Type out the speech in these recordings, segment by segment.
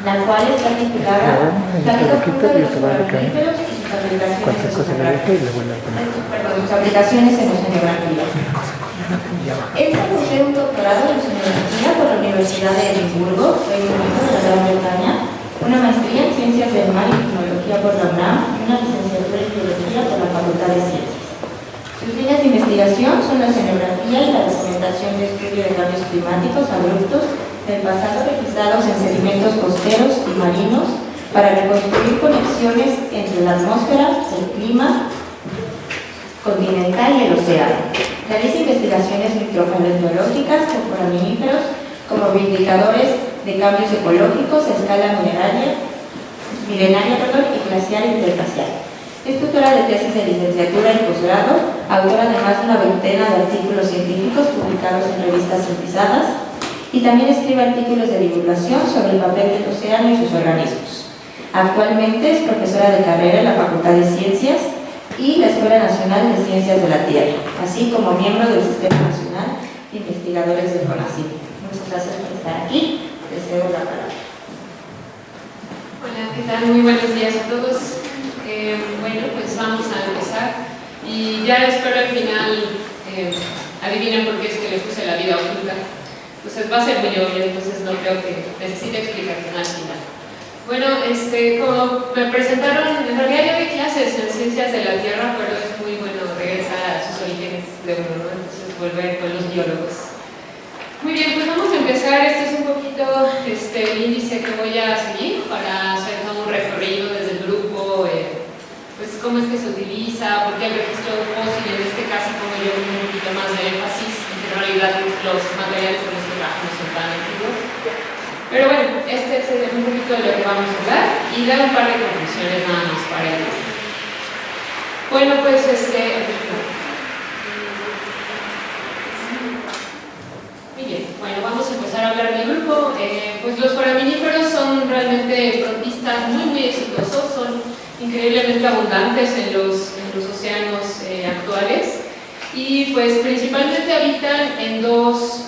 la cual está titulada La vida oculta de los mamíferos y sus aplicaciones en oceanografía. Esta posee un doctorado en oceanografía por la Universidad de Edimburgo, Reino Unido de la Gran Bretaña, una maestría en Ciencias del Mar y Tecnología por la UNAM y una licenciatura en Biología por la Facultad de Ciencias. Sus líneas de investigación son la oceanografía y la documentación de estudio de cambios climáticos abruptos del pasado registrados en sedimentos costeros y marinos para reconstruir conexiones entre la atmósfera, el clima continental y el océano. Realiza investigaciones micropaleontológicas con foraminíferos como indicadores de cambios ecológicos a escala milenaria y glacial e interglacial. Es tutora de tesis de licenciatura y posgrado, autora de más de una veintena de artículos científicos publicados en revistas cientificadas y también escribe artículos de divulgación sobre el papel del océano y sus organismos. Actualmente es profesora de carrera en la Facultad de Ciencias y la Escuela Nacional de Ciencias de la Tierra, así como miembro del Sistema Nacional de Investigadores del CONACYT. Muchas gracias por estar aquí. Les cedo la palabra. Hola, ¿qué tal? Muy buenos días a todos. Bueno, pues vamos a empezar y ya espero al final adivinen por qué es que les puse la vida oculta. Entonces va a ser muy obvio, entonces no creo que necesite explicación al final. Bueno, como me presentaron, en realidad yo doy clases en Ciencias de la Tierra, pero es muy bueno regresar a sus orígenes de uno, ¿no? Entonces volver con los biólogos. Muy bien, pues vamos a empezar. Este es un poquito el índice que voy a seguir para hacer un recorrido desde el grupo, pues cómo es que se utiliza, por qué el registro fósil, en este caso pongo yo un poquito más de énfasis, en que en realidad los materiales con los que trabajamos son tan antiguos. Pero bueno, este es un poquito de lo que vamos a hablar y dar un par de conclusiones nada más para ello. Bueno, pues muy bien, bueno, vamos a empezar a hablar del grupo. Pues los foraminíferos son realmente protistas muy exitosos, son increíblemente abundantes en los océanos actuales y pues principalmente habitan en dos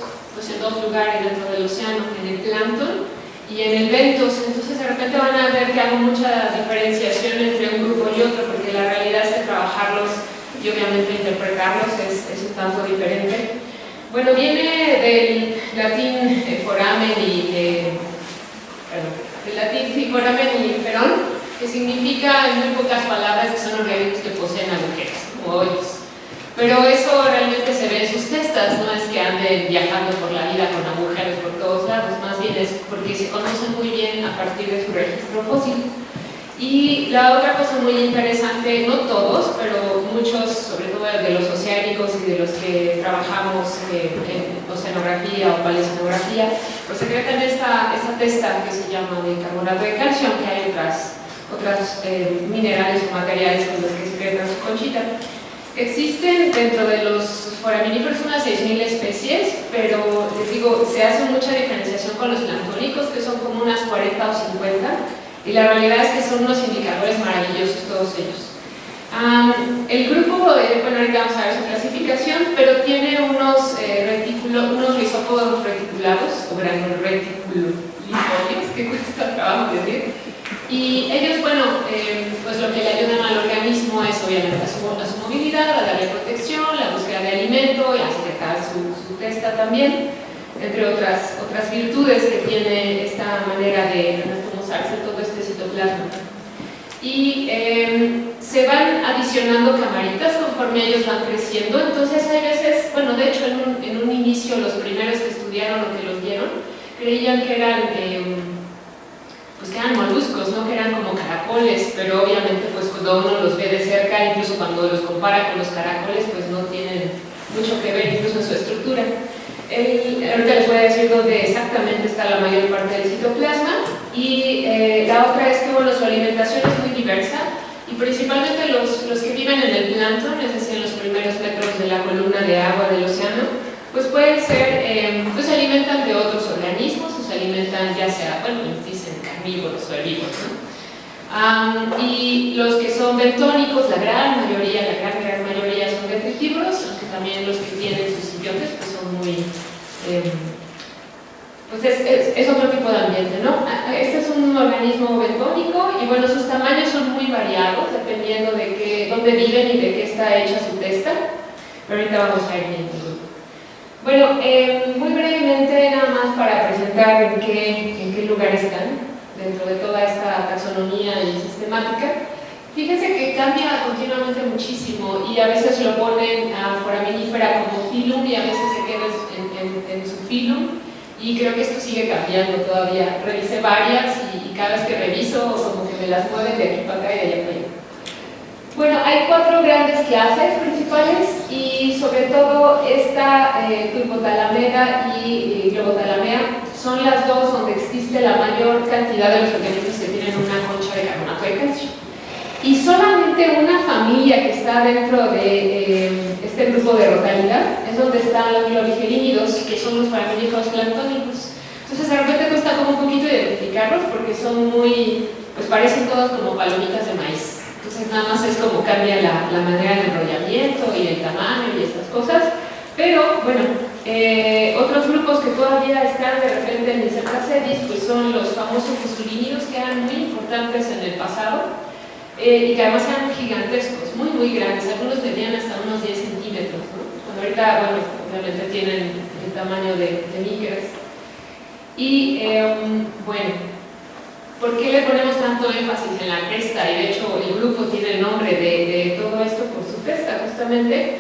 lugares dentro del océano, en el plancton y en el bentos. Entonces de repente van a ver que hago mucha diferenciación entre un grupo y otro, porque la realidad es que trabajarlos y obviamente interpretarlos es un tanto diferente. Bueno, viene del latín foramen y ferón, que significa en muy pocas palabras que son organismos que poseen agujeros o hoyos. Pero eso realmente se ve en sus testas, no es que anden viajando por la vida con agujeros por todos lados, más bien es porque se conocen muy bien a partir de su registro fósil. Y la otra cosa muy interesante, no todos, pero muchos, sobre todo de los oceánicos y de los que trabajamos en oceanografía o paleoceanografía, pues secretan esta testa que se llama de carbonato de calcio, aunque hay otros minerales o materiales con los que secretan su conchita. Existen dentro de los foraminíferos unas 6.000 especies, pero les digo, se hace mucha diferenciación con los planctónicos, que son como unas 40 o 50, y la realidad es que son unos indicadores maravillosos todos ellos. El grupo, bueno, ahorita vamos a ver su clasificación, pero tiene unos risópodos reticulados, o granuloreticulifolios, que cuesta trabajo decir. Y ellos, bueno, pues lo que le ayudan al organismo es obviamente a su movilidad, a darle protección, la búsqueda de alimento y a secretar su testa también, entre otras virtudes que tiene esta manera de anastomosarse todo este citoplasma. Y se van adicionando camaritas conforme ellos van creciendo, entonces hay veces, bueno, de hecho en un inicio los primeros que estudiaron o que los vieron creían que eran moluscos, ¿no? Que eran como caracoles, pero obviamente pues cuando uno los ve de cerca, incluso cuando los compara con los caracoles, pues no tienen mucho que ver incluso en su estructura. Ahorita les voy a decir dónde exactamente está la mayor parte del citoplasma, y la otra es que bueno, su alimentación es muy diversa y principalmente los que viven en el plancton, es decir, en los primeros metros de la columna de agua del océano, pues pueden ser, pues se alimentan de otros organismos o se alimentan ya sea, bueno, les dicen carnívoros o herbívoros, ¿no? Y los que son bentónicos, la gran mayoría son detritívoros, aunque también los que tienen sus simbiontes pues son muy, pues es otro tipo de ambiente, ¿no? Este es un y bueno, sus tamaños son muy variados dependiendo de dónde viven y de qué está hecha su testa, pero ahorita vamos a ir viendo. Bueno, muy brevemente, nada más para presentar en qué lugar están dentro de toda esta taxonomía y sistemática. Fíjense que cambia continuamente muchísimo y a veces lo ponen a foraminífera como filum y a veces se queda en su filum, y creo que esto sigue cambiando todavía. Revisé varias y cada vez que reviso como que me las mueven de aquí para acá y de allá para allá. Bueno, hay 4 grandes clases principales y sobre todo esta hipotalamea y globotalamea son las dos donde existe la mayor cantidad de los organismos que tienen una concha de carbonato de calcio. Y solamente una familia que está dentro de este grupo de Rotaliida es donde están los globigerínidos, que son los foraminíferos planctónicos. Entonces de repente cuesta como un poquito identificarlos porque son muy, pues parecen todos como palomitas de maíz. Entonces nada más es como cambia la manera de enrollamiento y el tamaño y estas cosas. Pero bueno, otros grupos que todavía están de repente en Dicercacedis pues son los famosos fusulinídeos, que eran muy importantes en el pasado. Y que además eran gigantescos, muy grandes, algunos medían hasta unos 10 centímetros, ¿no? Cuando ahorita, bueno, obviamente tienen el tamaño de micras. Y bueno, ¿por qué le ponemos tanto énfasis en la cresta? Y de hecho el grupo tiene el nombre de todo esto por su cresta, justamente.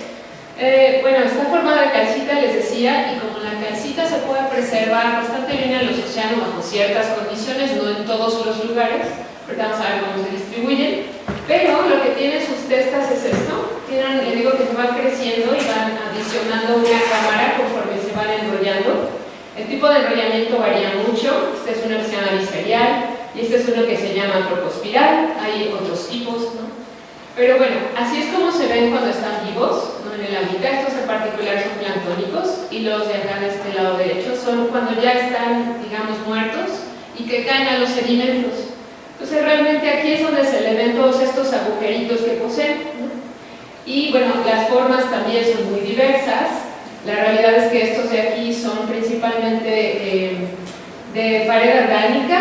Bueno, está formada de calcita, les decía, y como la calcita se puede preservar bastante bien en los océanos bajo ciertas condiciones, no en todos los lugares, ahorita vamos a ver cómo se distribuyen, pero lo que tiene sus testas es esto. Tienen, les digo que se van creciendo y van adicionando una cámara conforme se van enrollando. El tipo de enrollamiento varía mucho. Este es uno que se llama biserial y este es uno que se llama tropospiral. Hay otros tipos, ¿no? Pero bueno, así es como se ven cuando están vivos, ¿no? En el hábitat. Estos en particular son planctónicos y los de acá de este lado derecho son cuando ya están, digamos, muertos y que caen a los sedimentos. Entonces realmente aquí es donde se le ven todos estos agujeritos que poseen, ¿no? Y bueno, las formas también son muy diversas. La realidad es que estos de aquí son principalmente de pared orgánica,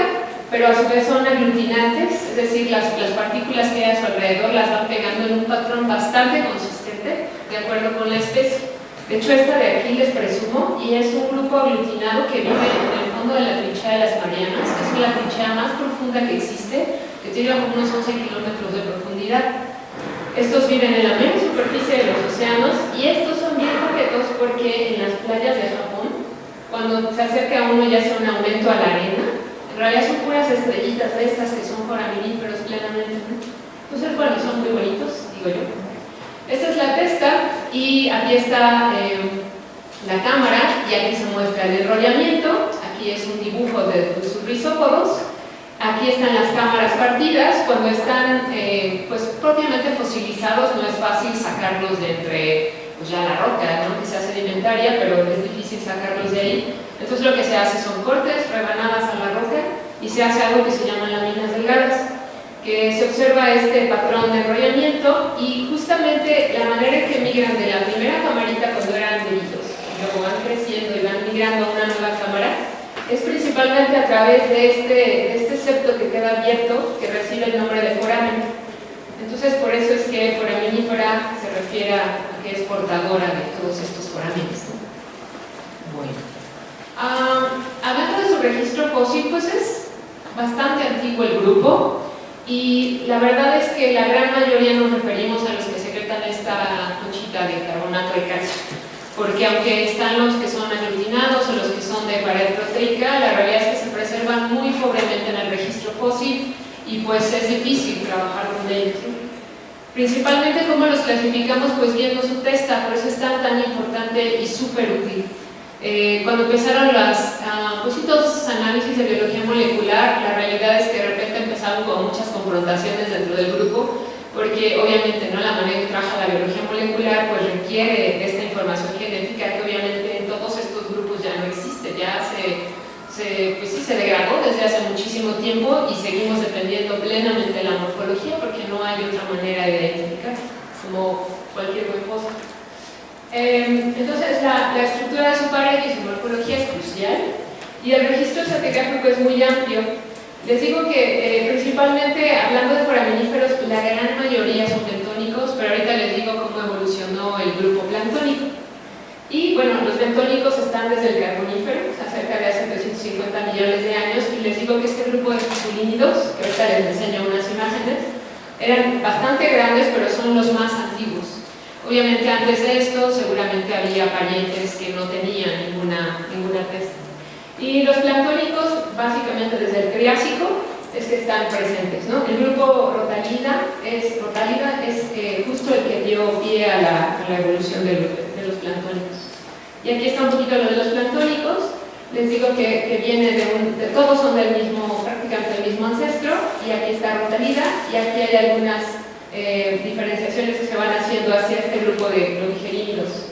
pero a su vez son aglutinantes, es decir, las partículas que hay a su alrededor las van pegando en un patrón bastante consistente de acuerdo con la especie. De hecho, esta de aquí les presumo, y es un grupo aglutinado que vive en el fondo de la trinchera de las Marianas, que es la trinchera más profunda que existe, que tiene como unos 11 kilómetros de profundidad. Estos viven en la menos superficie de los océanos y estos son bien coquetos porque en las playas de Japón, cuando se acerca a uno ya hace un aumento a la arena, en realidad son puras estrellitas de estas que son foraminíferos plenamente, ¿no? Entonces, bueno, son muy bonitos, digo yo. Esta es la testa y aquí está la cámara y aquí se muestra el enrollamiento. Aquí es un dibujo de sus rizópodos. Aquí están las cámaras partidas. Cuando están pues propiamente fosilizados no es fácil sacarlos de entre pues ya la roca, ¿no? Que sea sedimentaria, pero es difícil sacarlos de ahí. Entonces lo que se hace son cortes, rebanadas a la roca y se hace algo que se llama láminas delgadas, que se observa este patrón de enrollamiento y justamente la manera en que migran de la primera camarita cuando eran bebitos y luego van creciendo y van migrando a una nueva cámara es principalmente a través de este septo que queda abierto, que recibe el nombre de foramen. Entonces por eso es que foraminífera se refiere a que es portadora de todos estos forámenes, ¿no? Bueno, hablando de su registro fósil, pues es bastante antiguo el grupo. Y la verdad es que la gran mayoría nos referimos a los que secretan esta conchita de carbonato de calcio, porque aunque están los que son aglutinados o los que son de pared proteica, la realidad es que se preservan muy pobremente en el registro fósil y pues es difícil trabajar con ellos, ¿no? Principalmente como los clasificamos, pues viendo su testa, por eso es tan importante y súper útil. Cuando empezaron pues todos esos análisis de biología molecular, la realidad es que de repente empezaron con muchas confrontaciones dentro del grupo, porque obviamente ¿no? La manera en que trabaja la biología molecular pues requiere de esta información genética que obviamente en todos estos grupos ya no existe, ya pues sí, se degradó desde hace muchísimo tiempo y seguimos dependiendo plenamente de la morfología porque no hay otra manera de identificar, como cualquier buen cosa. Entonces la estructura de su pared y su morfología es crucial y el registro estratigráfico es muy amplio. Les digo que principalmente, hablando de foraminíferos, la gran mayoría son bentónicos, pero ahorita les digo cómo evolucionó el grupo planctónico. Y bueno, los bentónicos están desde el carbonífero, o sea, cerca de hace 350 millones de años, y les digo que este grupo de fossilínidos, que ahorita les enseño unas imágenes, eran bastante grandes, pero son los más antiguos. Obviamente antes de esto seguramente había parientes que no tenían ninguna testa. Y los planctónicos, básicamente desde el Triásico, es que están presentes, ¿no? El grupo Rotálida es justo el que dio pie a la evolución de los planctónicos. Y aquí está un poquito lo de los planctónicos. Les digo que viene todos son prácticamente del mismo ancestro, y aquí está Rotálida, y aquí hay algunas diferenciaciones que se van haciendo hacia este grupo de longigenídeos.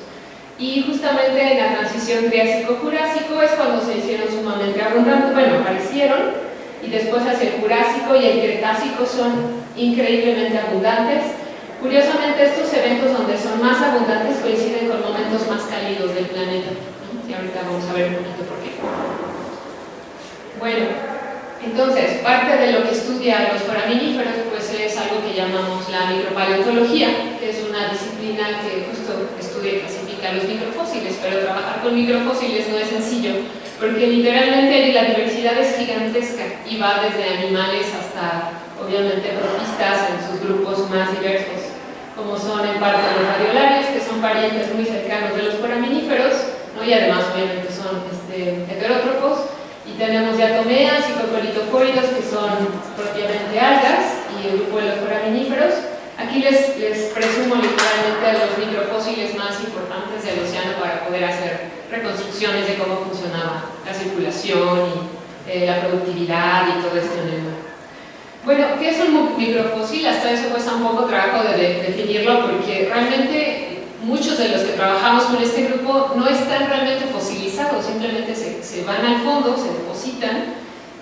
Y justamente en la transición Triásico-Jurásico es cuando se hicieron sumamente abundantes, bueno, aparecieron, y después hacia el Jurásico y el Cretácico son increíblemente abundantes. Curiosamente, estos eventos donde son más abundantes coinciden con momentos más cálidos del planeta, ¿no? Y ahorita vamos a ver un poquito por qué. Bueno, entonces, parte de lo que estudia los foraminíferos pues es algo que llamamos la micropaleontología, que es una disciplina que justo estudia y clasifica los microfósiles, pero trabajar con microfósiles no es sencillo, porque literalmente la diversidad es gigantesca y va desde animales hasta, obviamente, protistas en sus grupos más diversos, como son en parte los radiolarios, que son parientes muy cercanos de los foraminíferos, ¿no? Y además, obviamente, son heterótrofos. Y tenemos diatomeas y cocolitofóridos, que son propiamente algas, y el grupo de los foraminíferos. Aquí les presumo literalmente a los microfósiles más importantes del océano para poder hacer reconstrucciones de cómo funcionaba la circulación y la productividad y todo esto en el mar. Bueno, ¿qué es un microfósil? Hasta eso cuesta un poco trabajo de definirlo, porque realmente muchos de los que trabajamos con este grupo no están realmente fosilizados, simplemente se van al fondo, se depositan,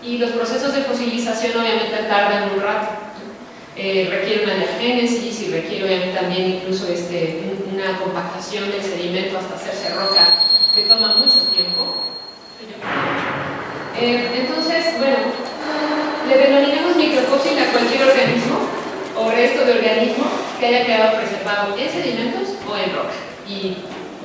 y los procesos de fosilización obviamente tardan un rato. Requiere una diagénesis y requiere obviamente también incluso una compactación del sedimento hasta hacerse roca, que toma mucho tiempo. Entonces, bueno, le denominamos microfósil a cualquier organismo o resto de organismo que haya quedado preservado en sedimentos o en roca. Y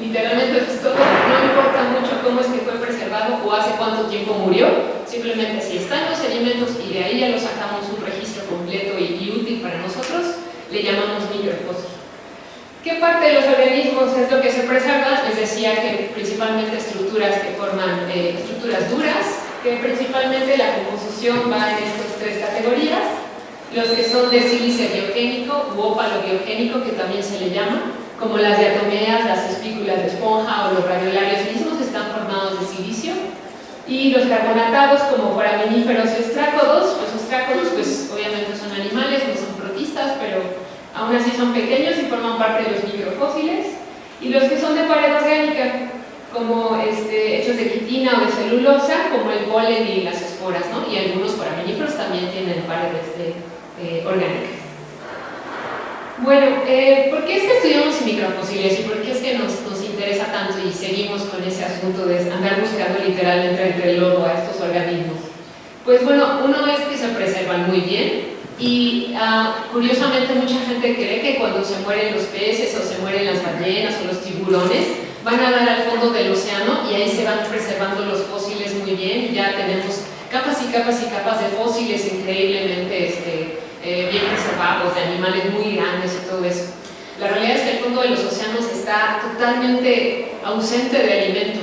literalmente eso es todo. No importa mucho cómo es que fue preservado o hace cuánto tiempo murió, simplemente si está en los sedimentos y de ahí ya lo sacamos un registro completo y útil para nosotros, le llamamos microfósil. ¿Qué parte de los organismos es lo que se preserva? Les decía que principalmente estructuras que forman estructuras duras, que principalmente la composición va en estas tres categorías. Los que son de sílice biogénico u ópalo biogénico, que también se le llama, como las diatomeas, las espículas de esponja o los radiolarios mismos, están formados de silicio. Y los carbonatados, como foraminíferos y estrácodos. Los estrácodos pues obviamente son animales, no son protistas, pero aún así son pequeños y forman parte de los microfósiles. Y los que son de pared orgánica, como hechos de quitina o de celulosa, como el polen y las esporas, ¿no? Y algunos foraminíferos también tienen paredes orgánicas. Bueno, ¿por qué es que estudiamos microfósiles y por qué es que nos interesa tanto y seguimos con ese asunto de andar buscando literalmente entre el lodo a estos organismos? Pues bueno, uno es que se preservan muy bien y curiosamente mucha gente cree que cuando se mueren los peces o se mueren las ballenas o los tiburones van a dar al fondo del océano y ahí se van preservando los fósiles muy bien y ya tenemos capas y capas y capas de fósiles increíblemente bien preservados, de animales muy grandes y todo eso. La realidad es que el fondo de los océanos está totalmente ausente de alimento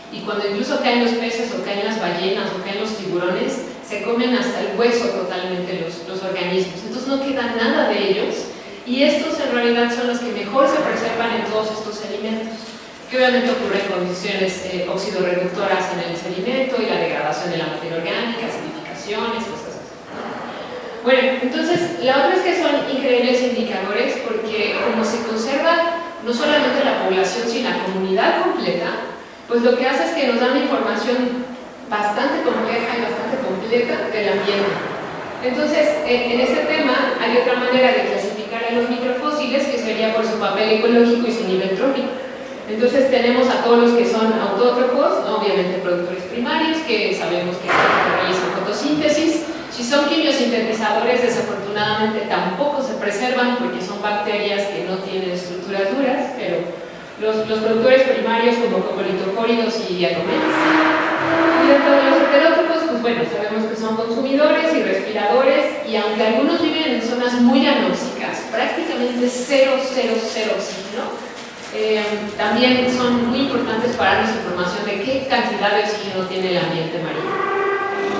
y cuando incluso caen los peces o caen las ballenas o caen los tiburones, se comen hasta el hueso totalmente los organismos, entonces no queda nada de ellos y estos en realidad son los que mejor se preservan en todos estos sedimentos, que obviamente ocurren condiciones oxidorreductoras en el sedimento y la degradación de la materia orgánica, acidificaciones, cosas así. Bueno, entonces la otra es que son increíbles indicadores porque como se conserva no solamente la población sino la comunidad completa, pues lo que hace es que nos dan información bastante compleja y bastante completa del ambiente. Entonces, en este tema hay otra manera de clasificar a los microfósiles que sería por su papel ecológico y su nivel trófico. Entonces tenemos a todos los que son autótrofos, obviamente productores primarios, que sabemos que realizan fotosíntesis, Si son quimiosintetizadores, desafortunadamente tampoco se preservan porque son bacterias que no tienen estructuras duras, pero los productores primarios como coprolitofóridos y diatomeas. Y dentro de los heterótrofos, pues bueno, sabemos que son consumidores y respiradores, y aunque algunos viven en zonas muy anóxicas, prácticamente cero oxígeno, también son muy importantes para darnos información de qué cantidad de oxígeno tiene el ambiente marino.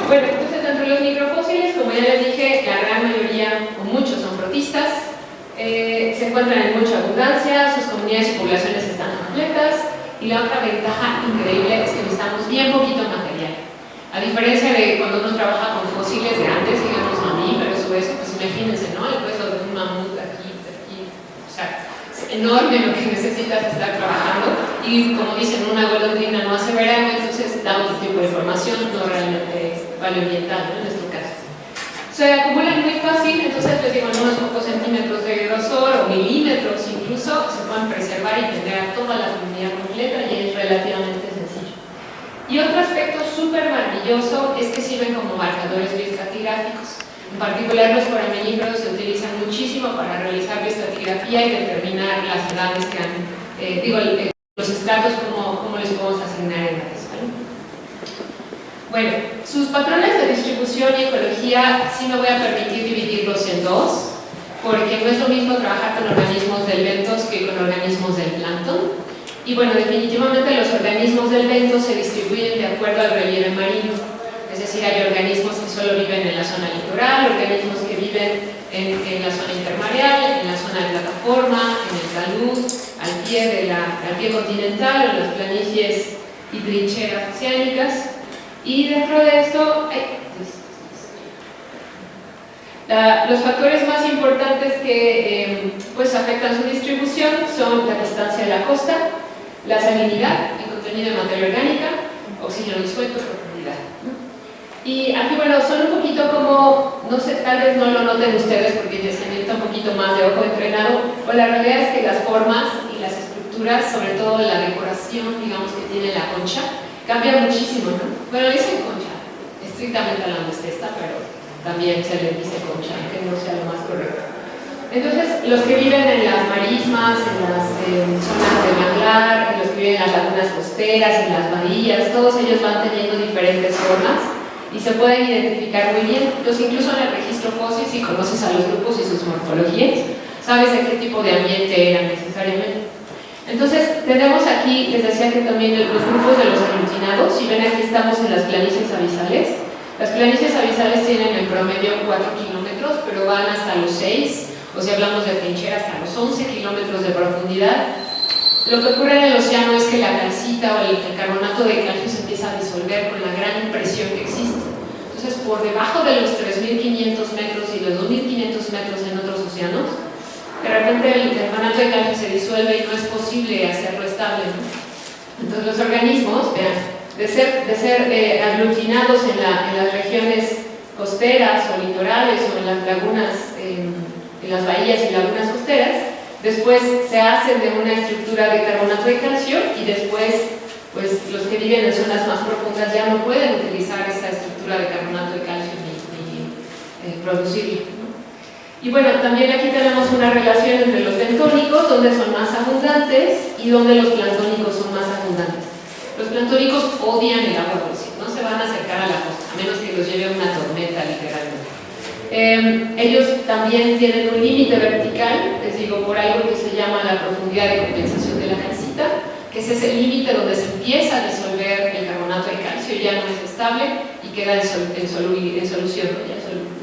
Bueno, entonces dentro de los microfósiles, como ya les dije, la gran mayoría o muchos son protistas, se encuentran en mucha abundancia, sus comunidades y poblaciones están completas, y la otra ventaja increíble es que necesitamos bien poquito material. A diferencia de cuando uno trabaja con fósiles grandes, digamos mamíferos o eso, pues imagínense, ¿no? El hueso de un mamut aquí, o sea, es enorme lo que necesitas estar trabajando, y como dicen, una golondrina no hace verano, entonces damos este tipo de información, no realmente paleoambiental, ¿no? En nuestro caso. Se acumulan muy fácil, entonces les digo, en unos pocos centímetros de grosor o milímetros incluso, se pueden preservar y tener a toda la comunidad completa, y es relativamente sencillo. Y otro aspecto súper maravilloso es que sirven como marcadores bioestratigráficos. En particular, los foraminíferos se utilizan muchísimo para realizar bioestratigrafía y determinar las edades que han, los estratos, cómo les podemos asignar edades. Bueno, sus patrones de distribución y ecología sí me voy a permitir dividirlos en dos, porque no es lo mismo trabajar con organismos del bentos que con organismos del plancton. Y bueno, definitivamente los organismos del bentos se distribuyen de acuerdo al relieve marino. Es decir, hay organismos que solo viven en la zona litoral, organismos que viven en la zona intermareal, en la zona de plataforma, en el talud, al pie continental, en las planicies y trincheras oceánicas. Y dentro de esto, los factores más importantes que pues afectan su distribución son la distancia de la costa, la salinidad, el contenido de materia orgánica, oxígeno disuelto, profundidad. Y aquí, bueno, son un poquito como, no sé, tal vez no lo noten ustedes porque les necesita un poquito más de ojo entrenado, pero la realidad es que las formas y las estructuras, sobre todo la decoración, digamos, que tiene la concha, cambia muchísimo, ¿no? Bueno, dicen concha, estrictamente hablando es esta, pero también se le dice concha, aunque no sea lo más correcto. Entonces, los que viven en las marismas, en las zonas de manglar, los que viven en las lagunas costeras, en las bahías, todos ellos van teniendo diferentes formas y se pueden identificar muy bien. Entonces, incluso en el registro fósil, si conoces a los grupos y sus morfologías, sabes de qué tipo de ambiente eran necesariamente. Entonces, tenemos aquí, les decía que también los grupos de los aglutinados. Si ven, aquí estamos en las planicies abisales. Las planicies abisales tienen en promedio 4 kilómetros, pero van hasta los 6, o si hablamos de trinchera, hasta los 11 kilómetros de profundidad. Lo que ocurre en el océano es que la calcita o el carbonato de calcio se empieza a disolver con la gran impresión que existe. Entonces, por debajo de los 3.500 metros y los 2.500 metros en otros océanos, de repente el carbonato de calcio se disuelve y no es posible hacerlo estable, ¿no? Entonces los organismos, vean, de ser aglutinados en las regiones costeras o litorales o en las lagunas, en las bahías y lagunas costeras, después se hacen de una estructura de carbonato de calcio, y después pues los que viven en zonas más profundas ya no pueden utilizar esa estructura de carbonato de calcio ni producirlo. Y bueno, también aquí tenemos una relación entre los bentónicos, donde son más abundantes, y donde los planctónicos son más abundantes. Los planctónicos odian el agua dulce, no se van a acercar a la costa, a menos que los lleve una tormenta, literalmente. Ellos también tienen un límite vertical, les digo, por algo que se llama la profundidad de compensación de la calcita, que es ese límite donde se empieza a disolver el carbonato de calcio, ya no es estable y queda en solución,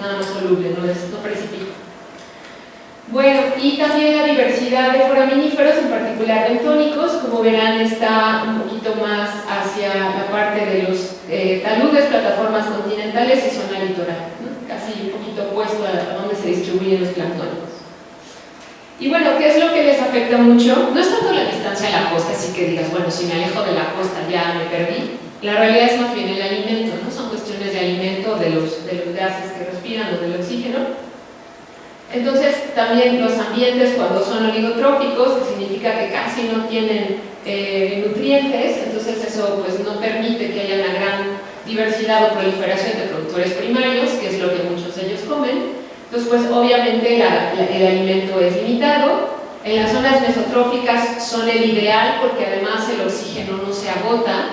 nada más soluble, no precipita. Bueno, y también la diversidad de foraminíferos, en particular bentónicos, como verán, está un poquito más hacia la parte de los taludes, plataformas continentales y zona litoral, ¿no? Casi un poquito opuesto a donde se distribuyen los planctónicos. Y bueno, ¿qué es lo que les afecta mucho? No es tanto la distancia a la costa, así que digas, bueno, si me alejo de la costa ya me perdí. La realidad es más bien el alimento, ¿no? Son cuestiones de alimento, de los gases que respiran o del oxígeno. Entonces, también los ambientes, cuando son oligotrópicos, que significa que casi no tienen nutrientes, entonces eso pues no permite que haya una gran diversidad o proliferación de productores primarios, que es lo que ellos comen. Entonces, pues obviamente el alimento es limitado. En las zonas mesotróficas son el ideal porque además el oxígeno no se agota.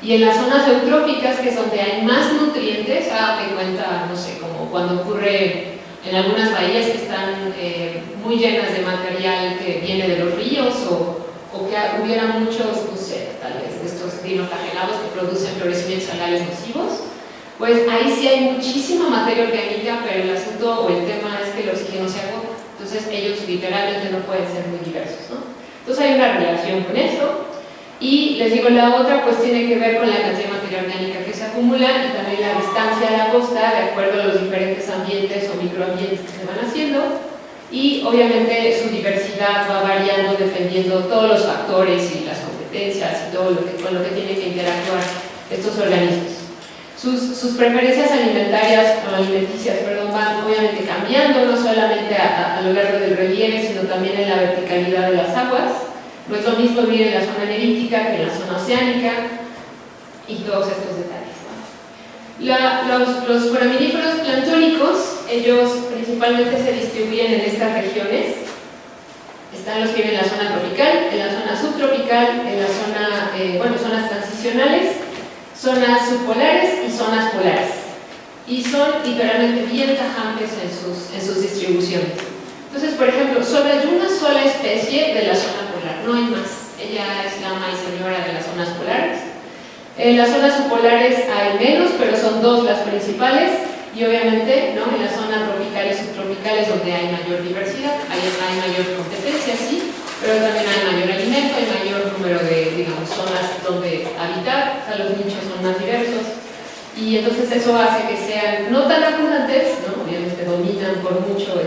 Y en las zonas eutróficas, que es donde hay más nutrientes, de cuenta, no sé, como cuando ocurre en algunas bahías que están muy llenas de material que viene de los ríos o que hubiera muchos, no sé, tal vez de estos dinoflagelados que producen florecimientos algales nocivos, pues ahí sí hay muchísima materia orgánica, pero el asunto o el tema es que el oxígeno se agota. Entonces ellos literalmente no pueden ser muy diversos, ¿no? Entonces hay una relación con eso. Y les digo, la otra pues tiene que ver con la cantidad de materia orgánica que se acumula y también la distancia a la costa de acuerdo a los diferentes ambientes o microambientes que se van haciendo. Y obviamente su diversidad va variando dependiendo todos los factores y las competencias y todo con lo que tienen que interactuar estos organismos. Sus preferencias alimentarias o alimenticias, van obviamente cambiando, no solamente a lo largo del relieve, sino también en la verticalidad de las aguas. No es lo mismo vivir en la zona nerítica que en la zona oceánica y todos estos detalles, ¿no? Los foraminíferos planctónicos, ellos principalmente se distribuyen en estas regiones. Están los que viven en la zona tropical, en la zona subtropical, en la zona, zonas transicionales, zonas subpolares y zonas polares. Y son literalmente bien tajantes en sus distribuciones. Entonces, por ejemplo, solo hay una sola especie de la zona polar, no hay más. Ella es la ama y señora de las zonas polares. En las zonas subpolares hay menos, pero son dos las principales. Y obviamente, ¿no?, en las zonas tropicales y subtropicales donde hay mayor diversidad, hay mayor competencia, sí, pero también hay mayor alimento, hay mayor número de, digamos, zonas donde habitar, o sea, los nichos son más diversos. Y entonces eso hace que sean no tan abundantes, ¿no?, obviamente dominan por mucho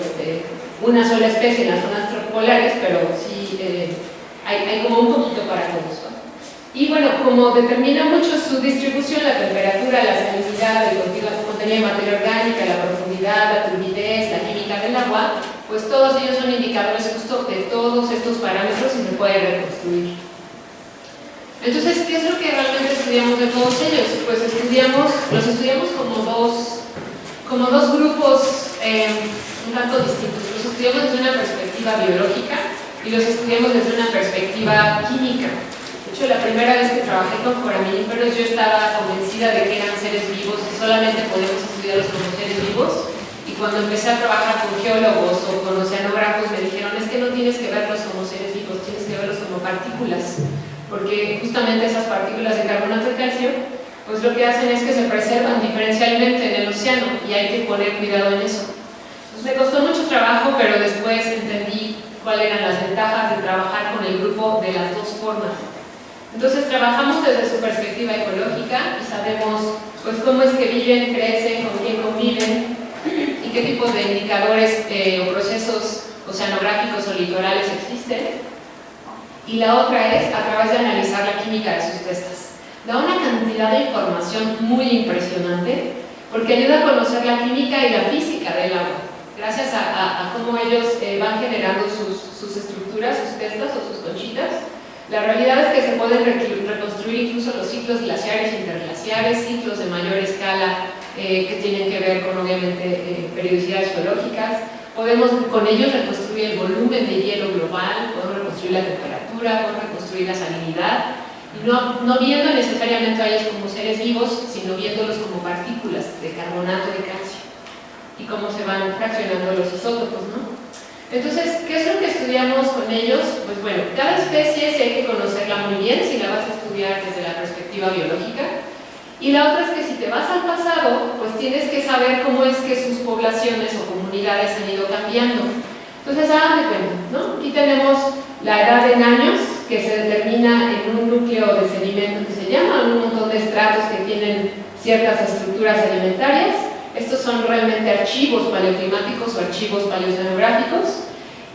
una sola especie en las zonas polares, pero sí hay como un poquito para todos, ¿no? Y bueno, como determina mucho su distribución, la temperatura, la salinidad, el contenido de materia orgánica, la profundidad, la turbidez, la química del agua, pues todos ellos son indicadores justo de todos estos parámetros y se puede reconstruir. Entonces, ¿qué es lo que realmente estudiamos de todos ellos? Pues los estudiamos como dos grupos un tanto distintos. Los estudiamos desde una perspectiva biológica y los estudiamos desde una perspectiva química. De hecho, la primera vez que trabajé con foraminíferos yo estaba convencida de que eran seres vivos y solamente podemos estudiarlos como seres vivos. Y cuando empecé a trabajar con geólogos o con oceanógrafos me dijeron, es que no tienes que verlos como seres vivos, tienes que verlos como partículas, porque justamente esas partículas de carbonato de calcio pues lo que hacen es que se preservan diferencialmente en el océano y hay que poner cuidado en eso. Entonces me costó mucho trabajo, pero después entendí cuáles eran las ventajas de trabajar con el grupo de las dos formas. Entonces trabajamos desde su perspectiva ecológica y sabemos pues cómo es que viven, crecen, con quién conviven y qué tipo de indicadores o procesos oceanográficos o litorales existen. Y la otra es a través de analizar la química de sus testas. Da una cantidad de información muy impresionante porque ayuda a conocer la química y la física del agua. Gracias a cómo ellos van generando sus estructuras, sus testas o sus conchitas, la realidad es que se pueden reconstruir incluso los ciclos glaciares, interglaciares, ciclos de mayor escala que tienen que ver con obviamente periodicidades geológicas. Podemos con ellos reconstruir el volumen de hielo global, podemos reconstruir la temperatura, podemos reconstruir la salinidad, y no viendo necesariamente a ellos como seres vivos, sino viéndolos como partículas de carbonato de calcio y cómo se van fraccionando los isótopos, ¿no? Entonces, ¿qué es lo que estudiamos con ellos? Pues bueno, cada especie sí hay que conocerla muy bien si la vas a estudiar desde la perspectiva biológica. Y la otra es que si te vas al pasado, pues tienes que saber cómo es que sus poblaciones o comunidades han ido cambiando. Entonces, hagan de cuenta, ¿no? Aquí tenemos la edad en años, que se determina en un núcleo de sedimento que se llama, un montón de estratos que tienen ciertas estructuras sedimentarias. Estos son realmente archivos paleoclimáticos o archivos paleoceanográficos.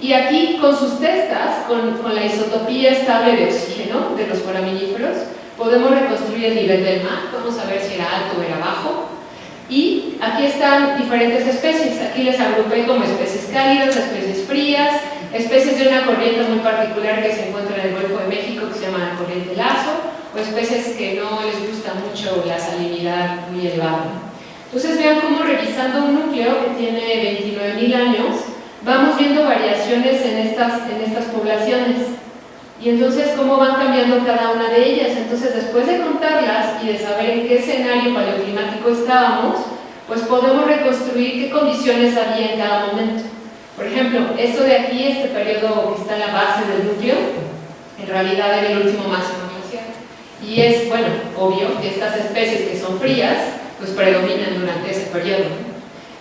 Y aquí, con sus testas, con la isotopía estable de oxígeno de los foraminíferos, podemos reconstruir el nivel del mar, podemos saber si era alto o era bajo. Y aquí están diferentes especies. Aquí les agrupé como especies cálidas, especies frías, especies de una corriente muy particular que se encuentra en el Golfo de México, que se llama la corriente Lazo, o especies que no les gusta mucho la salinidad muy elevada. Entonces vean cómo revisando un núcleo que tiene 29.000 años, vamos viendo variaciones en estas poblaciones. Y entonces, ¿cómo van cambiando cada una de ellas? Entonces, después de contarlas y de saber en qué escenario paleoclimático estábamos, pues podemos reconstruir qué condiciones había en cada momento. Por ejemplo, esto de aquí, este periodo que está en la base del núcleo, en realidad era el último máximo glacial. Y es, bueno, obvio que estas especies que son frías, pues predominan durante ese periodo.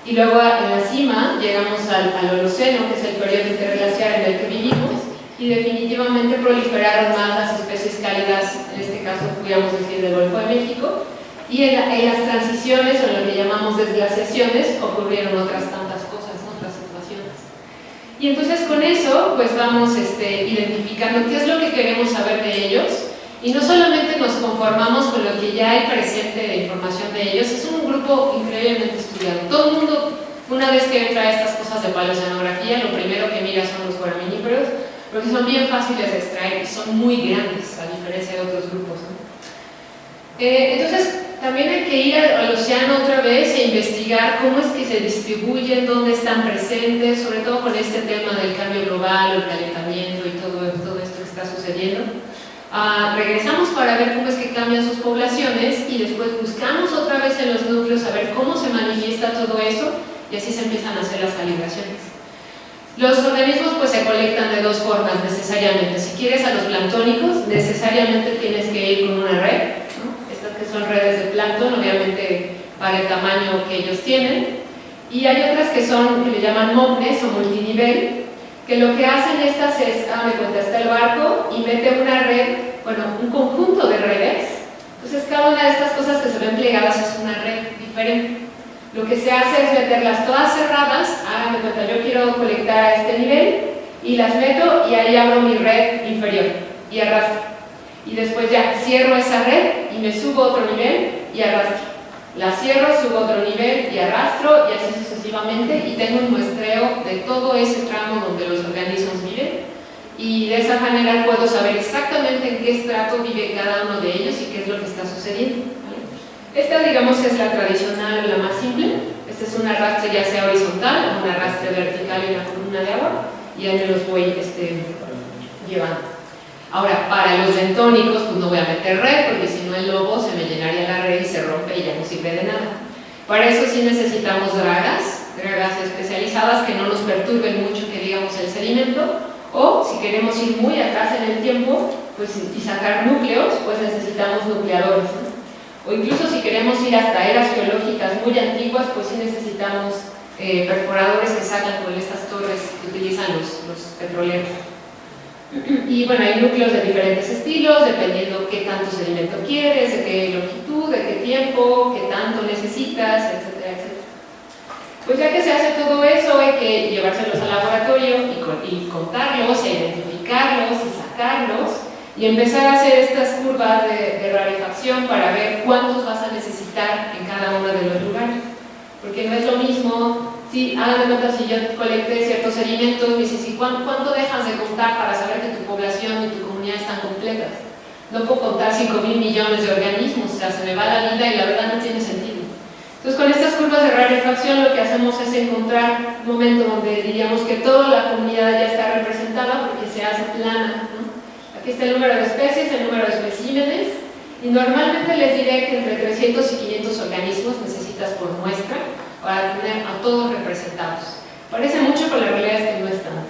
Y luego en la cima llegamos al Holoceno, que es el periodo interglaciar en el que vivimos, y definitivamente proliferaron más las especies cálidas, en este caso podríamos decir del Golfo de México, y en las transiciones, o en lo que llamamos desglaciaciones, ocurrieron otras tantas cosas, otras situaciones. Y entonces con eso, pues vamos identificando qué es lo que queremos saber de ellos, y no solamente nos conformamos con lo que ya hay presente de información de ellos, es un grupo increíblemente estudiado. Todo el mundo, una vez que entra a estas cosas de paleoceanografía, lo primero que mira son los foraminíferos, porque son bien fáciles de extraer y son muy grandes, a diferencia de otros grupos, ¿no? Entonces, también hay que ir al océano otra vez e investigar cómo es que se distribuyen, dónde están presentes, sobre todo con este tema del cambio global, el calentamiento y todo esto que está sucediendo. Regresamos para ver cómo es que cambian sus poblaciones y después buscamos otra vez en los núcleos a ver cómo se manifiesta todo eso y así se empiezan a hacer las calibraciones. Los organismos pues se colectan de dos formas necesariamente. Si quieres a los planctónicos, necesariamente tienes que ir con una red, ¿no? Estas que son redes de plancton, obviamente para el tamaño que ellos tienen. Y hay otras que son, que le llaman MOPNES o multinivel, que lo que hacen estas es, de cuenta, está el barco y mete una red, bueno, un conjunto de redes. Entonces cada una de estas cosas que se ven plegadas es una red diferente. Lo que se hace es meterlas todas cerradas, háganme cuenta, yo quiero colectar a este nivel y las meto y ahí abro mi red inferior y arrastro. Y después ya cierro esa red y me subo a otro nivel y arrastro. La cierro, subo a otro nivel y arrastro y así sucesivamente y tengo un muestreo de todo ese tramo donde los organismos viven y de esa manera puedo saber exactamente en qué estrato vive cada uno de ellos y qué es lo que está sucediendo. Esta, digamos, es la tradicional, la más simple. Este es un arrastre ya sea horizontal, un arrastre vertical en la columna de agua, y ahí me los voy llevando. Ahora, para los bentónicos, pues no voy a meter red, porque si no el lobo se me llenaría la red y se rompe y ya no sirve de nada. Para eso sí necesitamos dragas especializadas que no nos perturben mucho, que digamos, el sedimento, o si queremos ir muy atrás en el tiempo, pues, y sacar núcleos, pues necesitamos nucleadores, ¿no? O incluso si queremos ir hasta eras geológicas muy antiguas, pues sí necesitamos perforadores que sacan con estas torres que utilizan los petroleros. Y bueno, hay núcleos de diferentes estilos, dependiendo qué tanto sedimento quieres, de qué longitud, de qué tiempo, qué tanto necesitas, etcétera, etcétera. Pues ya que se hace todo eso, hay que llevárselos al laboratorio y contarlos, e identificarlos y sacarlos, y empezar a hacer estas curvas de rarefacción para ver cuántos vas a necesitar en cada uno de los lugares. Porque no es lo mismo, hagan de cuenta, si yo colecté ciertos sedimentos, me dices, ¿y cuánto dejas de contar para saber que tu población y tu comunidad están completas? No puedo contar 5.000 millones de organismos, o sea, se me va la vida y la verdad no tiene sentido. Entonces, con estas curvas de rarefacción lo que hacemos es encontrar un momento donde diríamos que toda la comunidad ya está representada porque se hace plana, ¿no? Aquí está el número de especies, el número de especímenes, y normalmente les diré que entre 300 y 500 organismos necesitas por muestra para tener a todos representados. Parece mucho, pero la realidad es que no es tanto.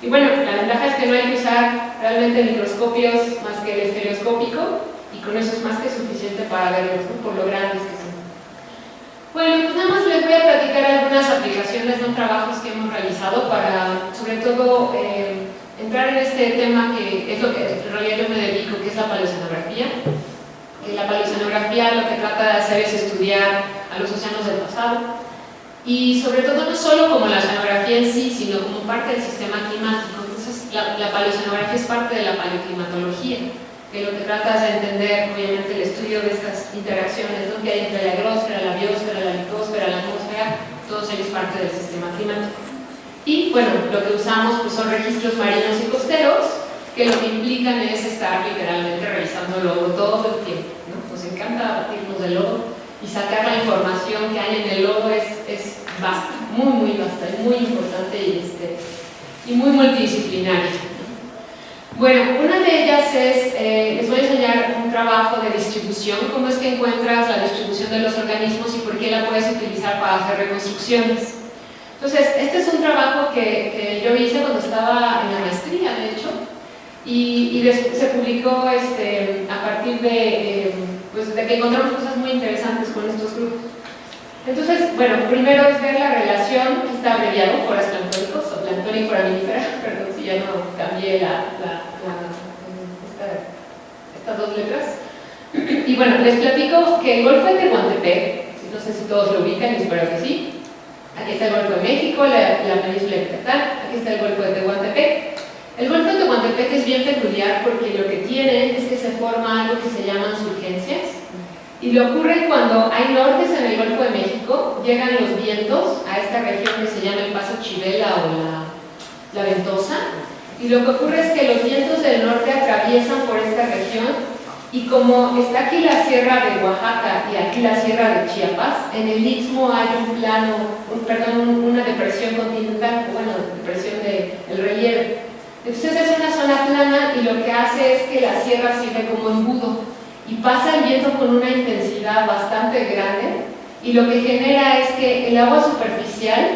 Y bueno, la ventaja es que no hay que usar realmente microscopios más que el estereoscópico, y con eso es más que suficiente para verlos, ¿no? Por lo grandes que son. Bueno, pues nada más les voy a platicar algunas aplicaciones, ¿no? Trabajos que hemos realizado para, sobre todo, entrar en este tema que es lo que en realidad yo me dedico, que es la paleoceanografía. La paleoceanografía lo que trata de hacer es estudiar a los océanos del pasado y sobre todo no solo como la oceanografía en sí, sino como parte del sistema climático. Entonces la paleoceanografía es parte de la paleoclimatología, que lo que trata es de entender obviamente el estudio de estas interacciones, ¿no? Que hay entre la agrosfera, la biosfera, la litosfera, la atmósfera, todos ellos parte del sistema climático. Y bueno, lo que usamos pues, son registros marinos y costeros, que lo que implican es estar literalmente revisando el lodo todo el tiempo, ¿no? Nos encanta batirnos del lodo y sacar la información que hay en el lodo es vasta, muy vasta y muy importante y muy multidisciplinaria. Bueno, una de ellas es, les voy a enseñar un trabajo de distribución, cómo es que encuentras la distribución de los organismos y por qué la puedes utilizar para hacer reconstrucciones. Entonces, este es un trabajo que yo hice cuando estaba en la maestría, de hecho, y se publicó a partir pues de que encontramos cosas muy interesantes con estos grupos. Entonces, bueno, primero es ver la relación, que está abreviado, foras planctónicos o plancton y foraminífera, perdón si ya no cambié estas dos letras. Y bueno, les platico que el Golfo de Tehuantepec, no sé si todos lo ubican, y espero que sí. Aquí está el Golfo de México, la península de Yucatán, aquí está el Golfo de Tehuantepec. El Golfo de Tehuantepec es bien peculiar porque lo que tiene es que se forma algo que se llaman surgencias. Y lo ocurre cuando hay nortes en el Golfo de México, llegan los vientos a esta región que se llama el Paso Chivela o la Ventosa, y lo que ocurre es que los vientos del norte atraviesan por esta región, y como está aquí la sierra de Oaxaca y aquí la sierra de Chiapas, en el Istmo hay una depresión continental, bueno, depresión del relieve. Entonces es una zona plana y lo que hace es que la sierra sirve como embudo y pasa el viento con una intensidad bastante grande, y lo que genera es que el agua superficial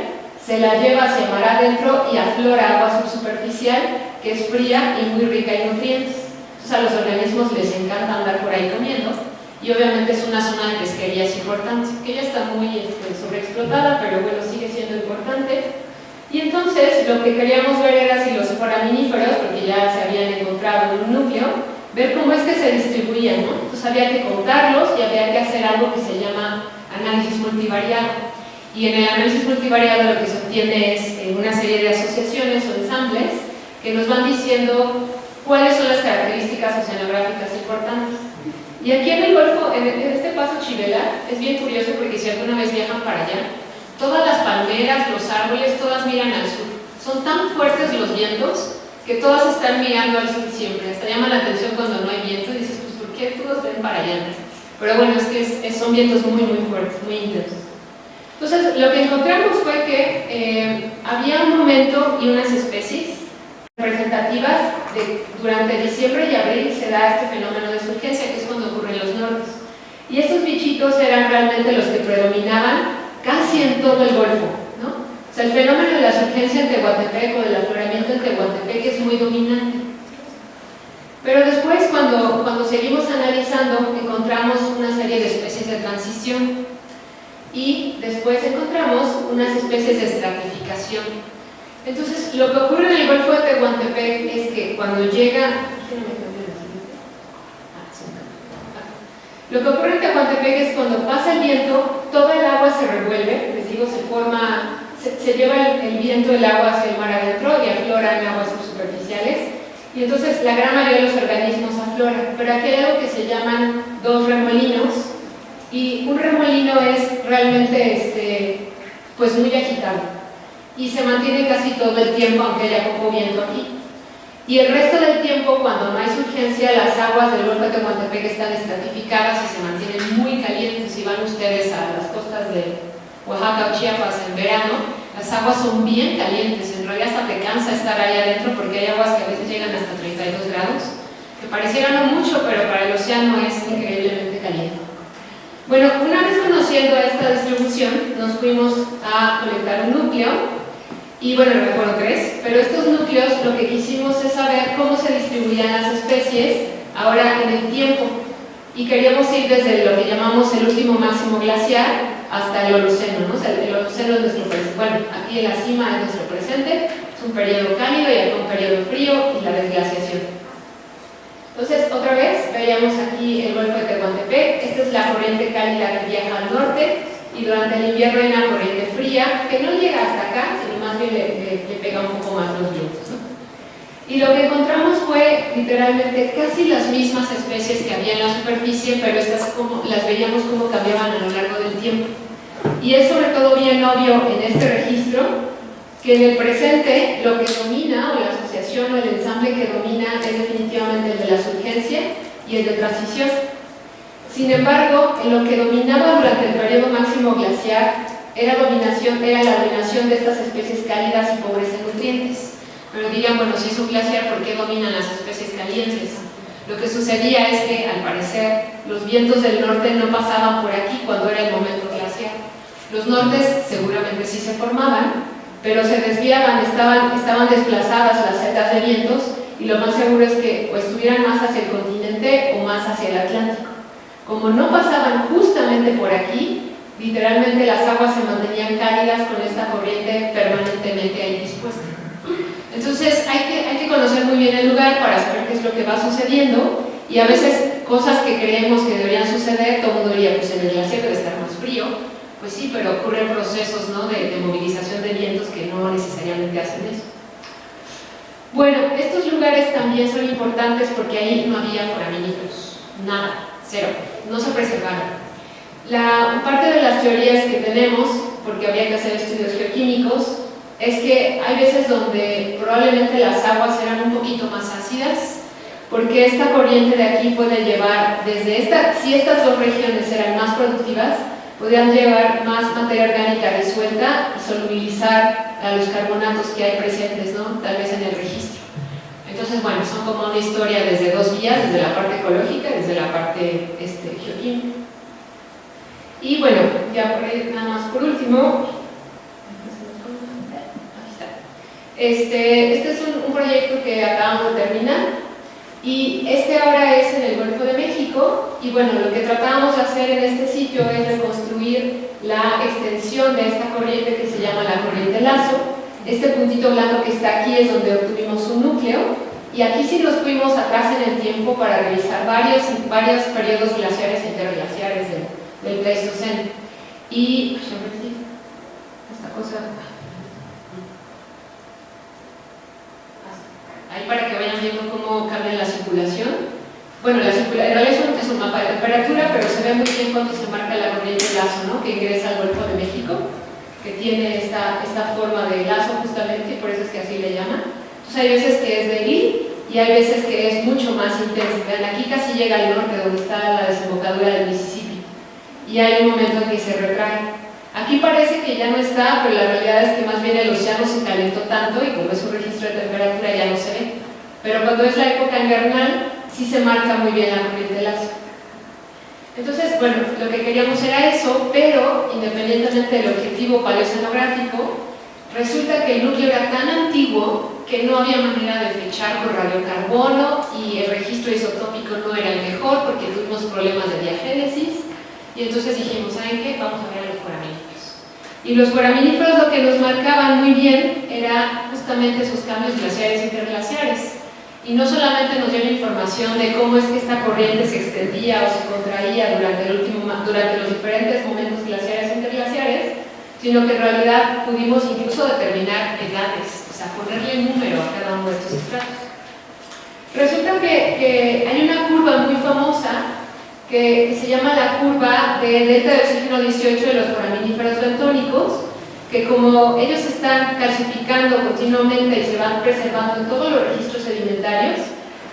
se la lleva hacia mar adentro y aflora agua subsuperficial que es fría y muy rica en nutrientes. Entonces a los organismos les encanta andar por ahí comiendo, y obviamente es una zona de pesquerías importante, que ya está muy sobreexplotada, pero bueno, sigue siendo importante. Y entonces lo que queríamos ver era si los foraminíferos, porque ya se habían encontrado en un núcleo, ver cómo es que se distribuían, ¿no? Entonces había que contarlos y había que hacer algo que se llama análisis multivariado. Y en el análisis multivariado lo que se obtiene es una serie de asociaciones o ensambles que nos van diciendo cuáles son las características oceanográficas importantes. Y aquí en el Golfo, en este Paso Chivela, es bien curioso porque si alguna vez viajan para allá, todas las palmeras, los árboles, todas miran al sur. Son tan fuertes los vientos que todas están mirando al sur siempre. Hasta llama la atención cuando no hay viento y dices, pues ¿por qué todos ven para allá? Pero bueno, es que son vientos muy fuertes, muy intensos. Entonces, lo que encontramos fue que había un momento y unas especies representativas durante diciembre y abril se da este fenómeno de surgencia, que es cuando ocurren los nortes. Y estos bichitos eran realmente los que predominaban casi en todo el Golfo, ¿no? O sea, el fenómeno de la surgencia en Tehuantepec o del afloramiento en Tehuantepec es muy dominante. Pero después, cuando seguimos analizando, encontramos una serie de especies de transición y después encontramos unas especies de estratificación. Entonces, lo que ocurre en el Golfo de Tehuantepec es que cuando llega... Lo que ocurre en Tehuantepec es cuando pasa el viento, toda el agua se revuelve, les digo, se lleva el viento del agua hacia el mar adentro y aflora en aguas subsuperficiales, y entonces la gran mayoría de los organismos afloran. Pero aquí hay algo que se llaman dos remolinos, y un remolino es realmente pues muy agitado y se mantiene casi todo el tiempo aunque haya poco viento aquí. Y el resto del tiempo, cuando no hay surgencia, las aguas del Golfo de Tehuantepec están estratificadas y se mantienen muy calientes. Si van ustedes a las costas de Oaxaca o Chiapas en verano, las aguas son bien calientes. En realidad hasta te cansa estar ahí adentro porque hay aguas que a veces llegan hasta 32 grados, que pareciera no mucho, pero para el océano es increíblemente caliente. Bueno, una vez conociendo esta distribución, nos fuimos a colectar un núcleo. Y bueno, recuerdo tres, pero estos núcleos lo que quisimos es saber cómo se distribuían las especies ahora en el tiempo, y queríamos ir desde lo que llamamos el último máximo glaciar hasta el Holoceno, ¿no? O sea, el Holoceno es nuestro presente. Bueno, aquí en la cima es nuestro presente, es un periodo cálido y acá un periodo frío y la desglaciación. Entonces, otra vez, veíamos aquí el Golfo de Tehuantepec. Esta es la corriente cálida que viaja al norte, y durante el invierno hay una corriente fría que no llega hasta acá, sino más bien le pega un poco más los vientos, ¿no? Y lo que encontramos fue literalmente casi las mismas especies que había en la superficie, pero estas las veíamos como cambiaban a lo largo del tiempo. Y es sobre todo bien obvio en este registro que en el presente lo que domina, o la asociación o el ensamble que domina, es definitivamente el de la surgencia y el de transición. Sin embargo, lo que dominaba durante el periodo máximo glaciar era la dominación de estas especies cálidas y pobres en nutrientes. Pero dirían, bueno, si es un glaciar, ¿por qué dominan las especies calientes? Lo que sucedía es que, al parecer, los vientos del norte no pasaban por aquí cuando era el momento glaciar. Los nortes seguramente sí se formaban, pero se desviaban, estaban desplazadas las setas de vientos, y lo más seguro es que o estuvieran más hacia el continente o más hacia el Atlántico. Como no pasaban justamente por aquí, literalmente las aguas se mantenían cálidas con esta corriente permanentemente ahí dispuesta. Entonces hay que conocer muy bien el lugar para saber qué es lo que va sucediendo, y a veces cosas que creemos que deberían suceder, todo el mundo diría, pues en el glaciar debe estar más frío. Pues sí, pero ocurren procesos, ¿no?, de movilización de vientos que no necesariamente hacen eso. Bueno, estos lugares también son importantes porque ahí no había foraminíferos, nada, cero, no se preservaron. Parte de las teorías que tenemos, porque había que hacer estudios geoquímicos, es que hay veces donde probablemente las aguas eran un poquito más ácidas, porque esta corriente de aquí puede llevar si estas dos regiones eran más productivas, podrían llevar más materia orgánica disuelta y solubilizar a los carbonatos que hay presentes, ¿no?, tal vez en el registro. Entonces, bueno, son como una historia desde dos vías, desde la parte ecológica y desde la parte geoquímica. Y bueno, ya nada más por último, aquí está. Este es un proyecto que acabamos de terminar, y ahora es en el Golfo de México, y bueno, lo que tratábamos de hacer en este sitio es reconstruir la extensión de esta corriente que se llama la corriente Lazo. Este puntito blanco que está aquí es donde obtuvimos un núcleo, y aquí sí nos fuimos atrás en el tiempo para revisar varios periodos glaciares e interglaciares del Pleistoceno. Y esta cosa ahí para que vayan viendo cómo cambia la circulación. Bueno, en realidad es un mapa de temperatura, pero se ve muy bien cuando se marca la corriente Lazo, ¿no?, que ingresa al Golfo de México, que tiene esta forma de lazo justamente, y por eso es que así le llaman. Entonces hay veces que es débil y hay veces que es mucho más intenso. Vean, aquí casi llega al norte, donde está la desembocadura del Mississippi, y hay un momento en que se retrae. Aquí parece que ya no está, pero la realidad es que más bien el océano se calentó tanto, y como es un registro de temperatura ya no se ve. Pero cuando es la época invernal, sí se marca muy bien la corriente Lazo. Entonces, bueno, lo que queríamos era eso, pero independientemente del objetivo paleoceanográfico, resulta que el núcleo era tan antiguo que no había manera de fechar por radiocarbono, y el registro isotópico no era el mejor porque tuvimos problemas de diagénesis, y entonces dijimos, ¿saben qué? Vamos a ver a los foraminíferos. Y los foraminíferos lo que nos marcaban muy bien era justamente esos cambios glaciares e interglaciares. Y no solamente nos dio la información de cómo es que esta corriente se extendía o se contraía durante los diferentes momentos glaciares e interglaciares, sino que en realidad pudimos incluso determinar edades, o sea, ponerle número a cada uno de estos estratos. Resulta que hay una curva muy famosa que se llama la curva de delta de oxígeno 18 de los foraminíferos bentónicos, que como ellos están calcificando continuamente y se van preservando en todos los registros sedimentarios,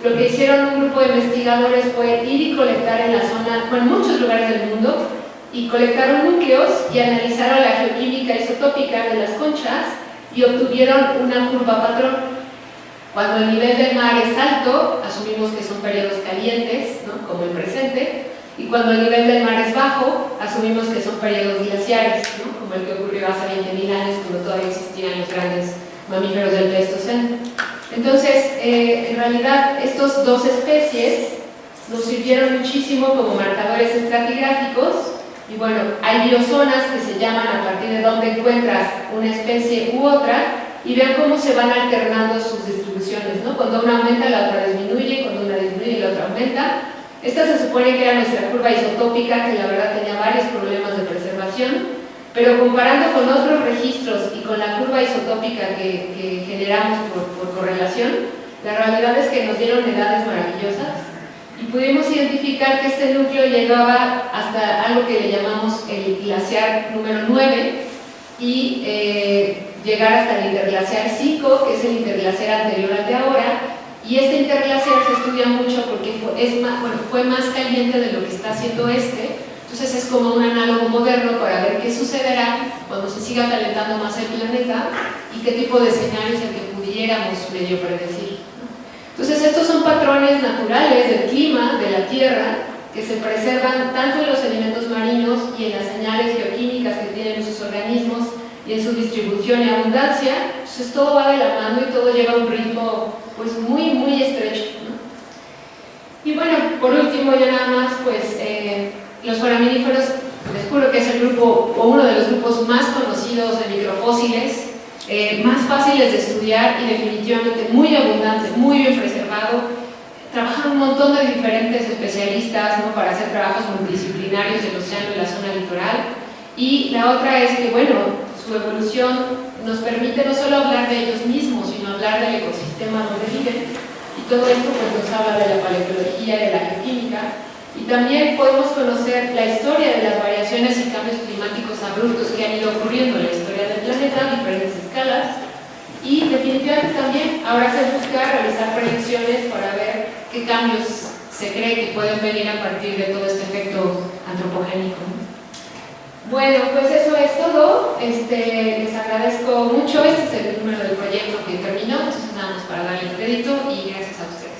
lo que hicieron un grupo de investigadores fue ir y colectar en la zona, en muchos lugares del mundo, y colectaron núcleos y analizaron la geoquímica isotópica de las conchas y obtuvieron una curva patrón. Cuando el nivel del mar es alto, asumimos que son periodos calientes, ¿no?, como el presente, y cuando el nivel del mar es bajo, asumimos que son periodos glaciares, ¿no?, como el que ocurrió hace 20.000 años, cuando todavía existían los grandes mamíferos del Pleistoceno. Entonces, en realidad, estas dos especies nos sirvieron muchísimo como marcadores estratigráficos. Y bueno, hay biozonas que se llaman a partir de donde encuentras una especie u otra, y vean cómo se van alternando sus distribuciones, ¿no? Cuando una aumenta, la otra disminuye, cuando una disminuye, la otra aumenta. Esta se supone que era nuestra curva isotópica, que la verdad tenía varios problemas de preservación, pero comparando con otros registros y con la curva isotópica que generamos por correlación, la realidad es que nos dieron edades maravillosas. Y pudimos identificar que este núcleo llegaba hasta algo que le llamamos el glaciar número 9 y llegar hasta el interglaciar 5, que es el interglaciar anterior al de ahora. Y este interglaciar se estudia mucho porque fue más caliente de lo que está haciendo Entonces es como un análogo moderno para ver qué sucederá cuando se siga calentando más el planeta y qué tipo de escenario es el que pudiéramos medio predecir. Entonces estos son patrones naturales del clima de la Tierra que se preservan tanto en los sedimentos marinos y en las señales geoquímicas que tienen sus organismos y en su distribución y abundancia. Entonces todo va de la mano y todo lleva un ritmo pues muy estrecho, ¿no? Y bueno, por último ya nada más, pues los foraminíferos, les juro que es el grupo o uno de los grupos más conocidos de microfósiles, más fáciles de estudiar y definitivamente muy abundante, muy bien preservado. Trabajan un montón de diferentes especialistas, ¿no?, para hacer trabajos multidisciplinarios del océano y la zona litoral. Y la otra es que, bueno, su evolución nos permite no solo hablar de ellos mismos, sino hablar del ecosistema donde viven. Y todo esto pues nos habla de la paleontología, de la geoquímica. Y también podemos conocer la historia de las variaciones y cambios climáticos abruptos que han ido ocurriendo en la historia del planeta a diferentes escalas. Y definitivamente también ahora se busca realizar predicciones para ver qué cambios se cree que pueden venir a partir de todo este efecto antropogénico. Bueno, pues eso es todo. Les agradezco mucho. Este es el número del proyecto que terminó, entonces nada más para darle el crédito y gracias a ustedes.